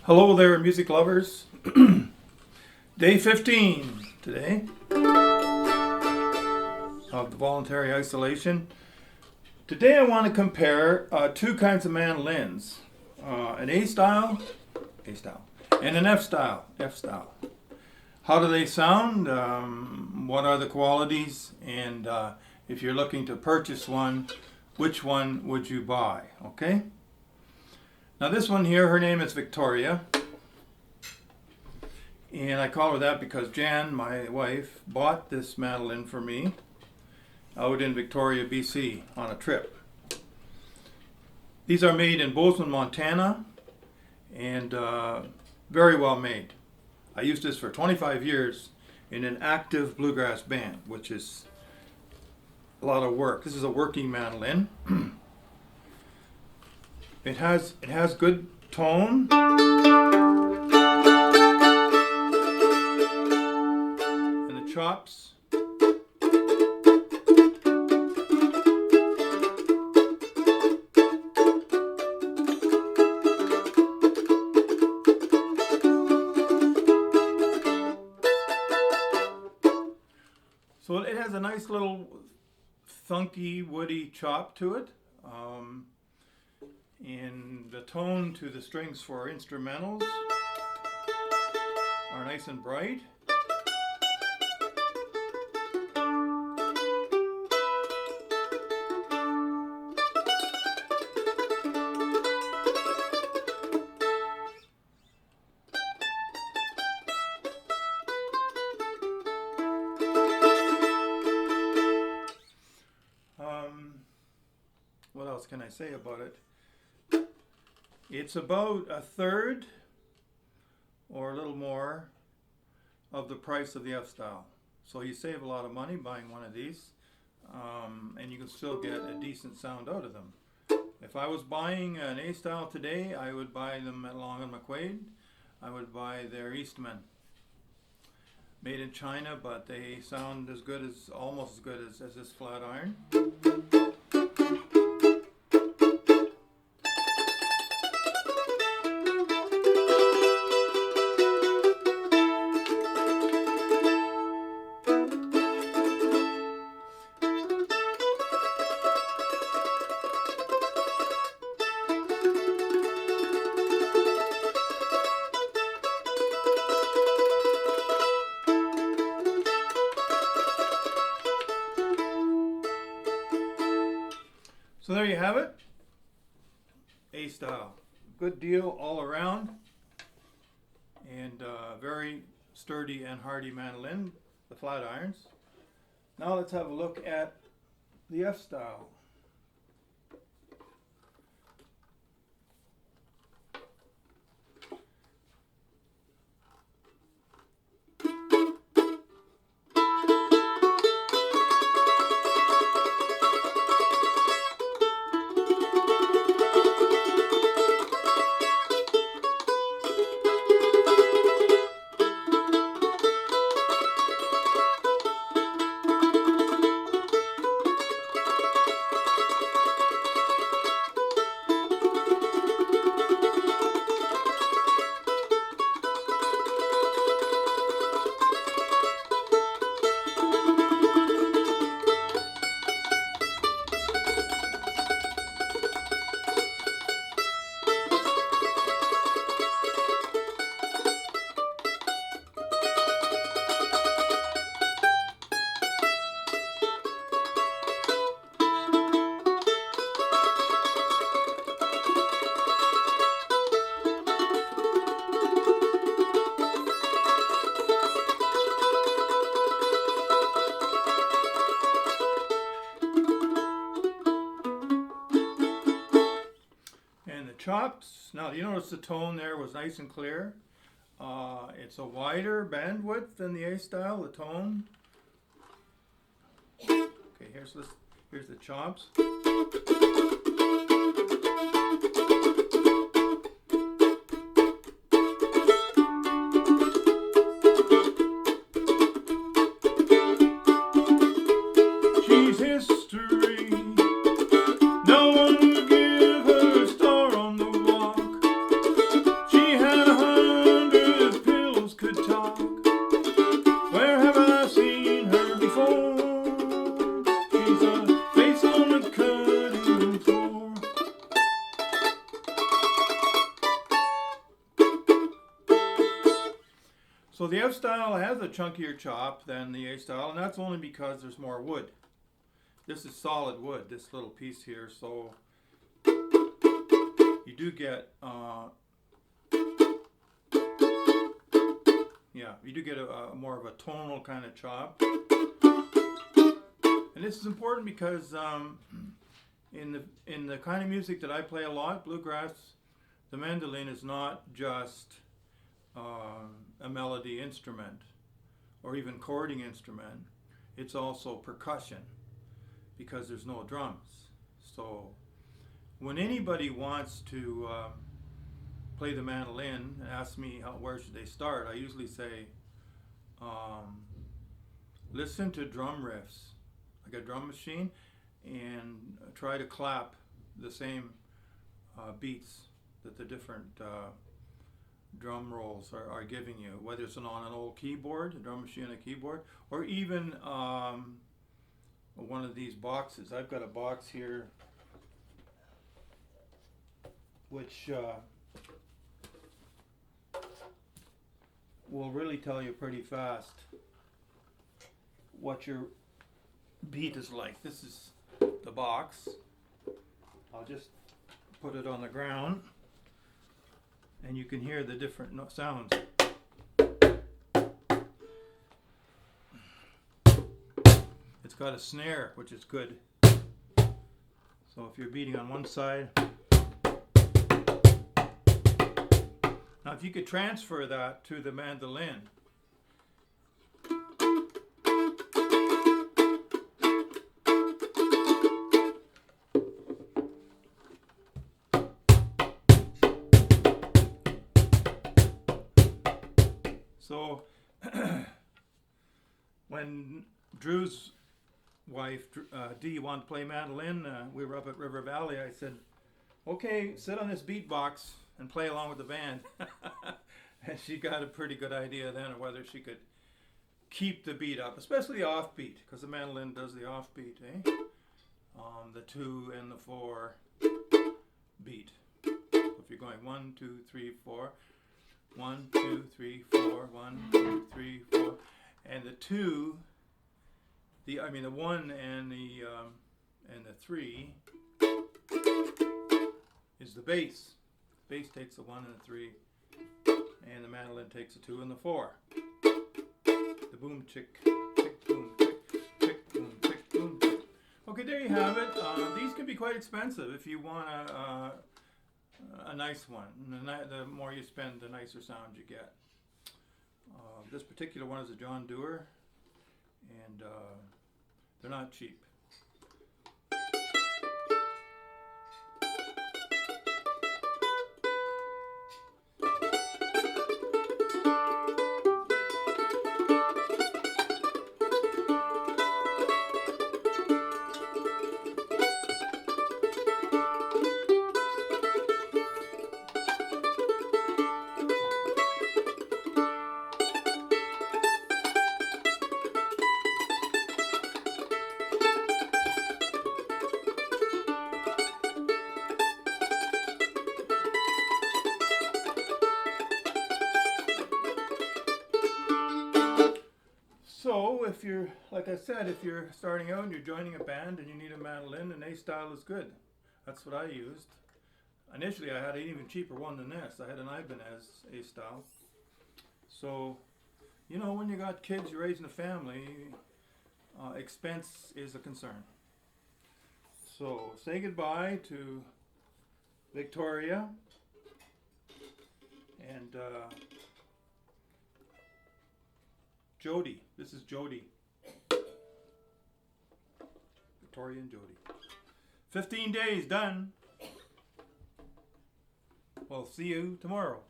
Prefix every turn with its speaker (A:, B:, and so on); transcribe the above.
A: Hello there, music lovers. Day 15 today of the voluntary isolation. Today I want to compare two kinds of mandolins, an A style, and an F style. How do they sound? What are the qualities? And if you're looking to purchase one, which one would you buy? Okay? Now this one here, her name is Victoria. And I call her that because Jan, my wife, bought this mandolin for me out in Victoria, BC on a trip. These are made in Bozeman, Montana, and very well made. I used this for 25 years in an active bluegrass band, which is a lot of work. This is a working mandolin. It has good tone. And the chops. So it has a nice little thunky, woody chop to it. And the tone to the strings for instrumentals are nice and bright. What else can I say about it? It's about a third or a little more of the price of the F style. So you save a lot of money buying one of these, and you can still get a decent sound out of them. If I was buying an A style today, I would buy them at Long and McQuaid. I would buy their Eastman. Made in China, but they sound as good as, almost as good as this flat iron. So there you have it, A style. Good deal all around, and very sturdy and hardy mandolin, the flat irons. Now let's have a look at the F style. Chops. Now, you notice the tone there was nice and clear. It's a wider bandwidth than the A style, the tone. Okay, here's the chops. She's history. No one would give her a star on the walk. She had a So the F style has a chunkier chop than the A style, and that's only because there's more wood. This is solid wood, this little piece here, so you do get a more of a tonal kind of chop. And this is important because in the kind of music that I play a lot, bluegrass, the mandolin is not just a melody instrument or even chording instrument. It's also percussion because there's no drums. So when anybody wants to play the mandolin and ask me where should they start, I usually say listen to drum riffs, like a drum machine, and try to clap the same beats that the different drum rolls are giving you, whether it's on an old keyboard, a drum machine and a keyboard, or even one of these boxes. I've got a box here which will really tell you pretty fast what your beat is like. This is the box. I'll just put it on the ground and you can hear the different sounds. It's got a snare, which is good. So if you're beating on one side. Now if you could transfer that to the mandolin. So when Drew's wife, Dee, wanted to play mandolin, we were up at River Valley, I said, okay, sit on this beatbox and play along with the band. And she got a pretty good idea then of whether she could keep the beat up, especially the offbeat, because the mandolin does the offbeat, eh? The 2 and the 4 beat. So if you're going 1, 2, 3, 4, 1, 2, 3, 4, 1, 2, 3, 4, and the 2, the 1 and the 3 is the bass. Bass takes the 1 and the 3, and the mandolin takes the 2 and the 4. The boom chick, chick boom chick boom chick boom chick. Okay, there you have it. These can be quite expensive if you want a nice one. The more you spend, the nicer sound you get. This particular one is a John Dewar, and they're not cheap. So if you're, like I said, if you're starting out and you're joining a band and you need a mandolin, an A style is good. That's what I used. Initially I had an even cheaper one than this. I had an Ibanez A style. So, you know, when you got kids, you're raising a family, expense is a concern. So say goodbye to Victoria and Jody. This is Jody. Victoria and Jody. 15 days done. We'll see you tomorrow.